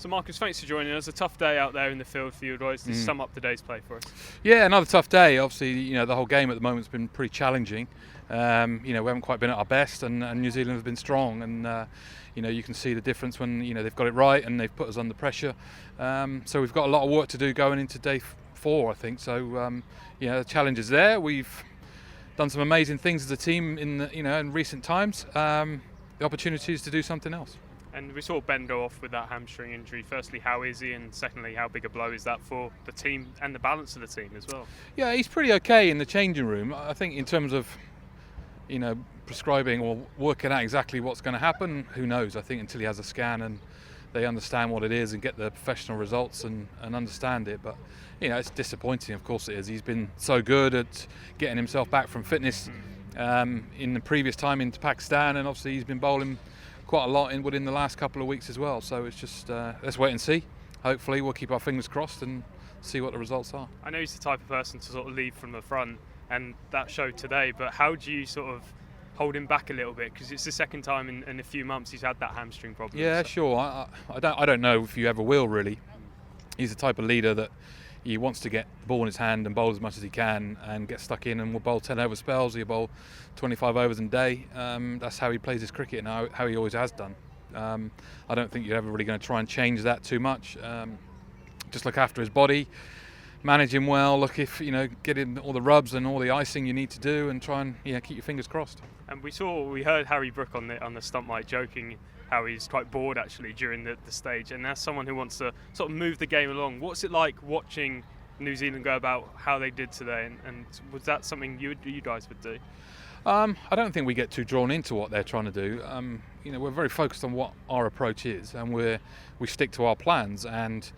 So Marcus, thanks for joining us. A tough day out there in the field for you guys. To sum up today's play for us. Yeah, another tough day. Obviously, the whole game at the moment has been pretty challenging. We haven't quite been at our best, and New Zealand have been strong. And you can see the difference when they've got it right and they've put us under pressure. So we've got a lot of work to do going into day 4, I think. So the challenge is there. We've done some amazing things as a team in recent times. The opportunity is to do something else. And we saw Ben go off with that hamstring injury. Firstly, how is he? And secondly, how big a blow is that for the team and the balance of the team as well? Yeah, he's pretty okay in the changing room. I think in terms of, prescribing or working out exactly what's going to happen, who knows? I think until he has a scan and they understand what it is and get the professional results and understand it. But, it's disappointing, of course it is. He's been so good at getting himself back from fitness in the previous time into Pakistan, and obviously he's been bowling quite a lot within the last couple of weeks as well. So it's just let's wait and see. Hopefully we'll keep our fingers crossed and see what the results are. I know he's the type of person to sort of lead from the front, and that showed today, but how do you sort of hold him back a little bit, because it's the second time in a few months he's had that hamstring problem? Yeah, so. Sure. I don't know if you ever will, really. He's the type of leader that he wants to get the ball in his hand and bowl as much as he can and get stuck in, and will bowl 10 over spells. He'll bowl 25 overs in a day. That's how he plays his cricket and how he always has done. I don't think you're ever really going to try and change that too much. Just look after his body, manage him well, look if, get in all the rubs and all the icing you need to do, and try and keep your fingers crossed. And we heard Harry Brook on the stump mic joking how he's quite bored actually during the stage, and as someone who wants to sort of move the game along, what's it like watching New Zealand go about how they did today, and was that something you guys would do? I don't think we get too drawn into what they're trying to do. We're very focused on what our approach is, and we stick to our plans, and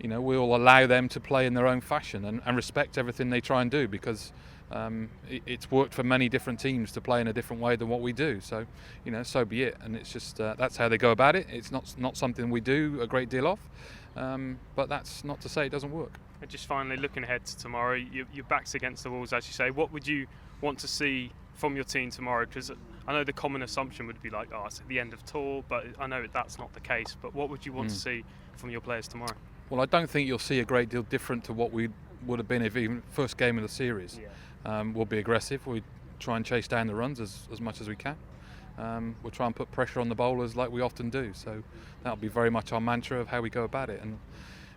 we'll allow them to play in their own fashion and respect everything they try and do, because it's worked for many different teams to play in a different way than what we do. So, so be it. And it's just that's how they go about it. It's not something we do a great deal of, but that's not to say it doesn't work. And just finally, looking ahead to tomorrow, your back's against the walls, as you say. What would you want to see from your team tomorrow? Because I know the common assumption would be like, it's at the end of tour, but I know that's not the case. But what would you want to see from your players tomorrow? Well, I don't think you'll see a great deal different to what we would have been if even first game of the series. Yeah. We'll be aggressive. We try and chase down the runs as much as we can. We'll try and put pressure on the bowlers like we often do. So that'll be very much our mantra of how we go about it. And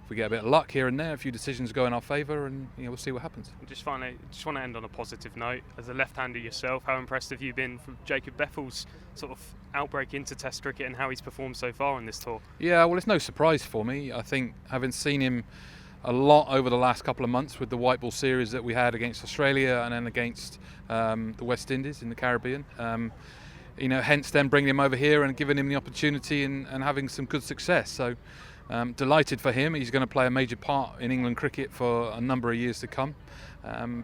if we get a bit of luck here and there, a few decisions go in our favour, and we'll see what happens. Just finally, just want to end on a positive note. As a left-hander yourself, how impressed have you been from Jacob Beffel's sort of outbreak into Test cricket and how he's performed so far on this tour? Yeah, well, it's no surprise for me. I think having seen him a lot over the last couple of months with the white ball series that we had against Australia and then against the West Indies in the Caribbean, hence then bringing him over here and giving him the opportunity and having some good success. So delighted for him. He's going to play a major part in England cricket for a number of years to come,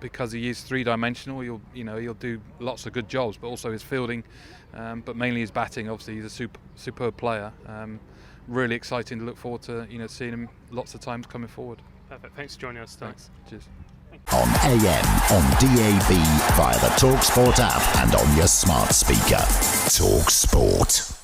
because he is three-dimensional. He'll do lots of good jobs, but also his fielding, but mainly his batting. Obviously, he's a superb player. Really exciting to look forward to seeing him lots of times coming forward. Perfect. Thanks for joining us. Thanks. Cheers. On AM, on DAB, via the talkSPORT app, and on your smart speaker. talkSPORT.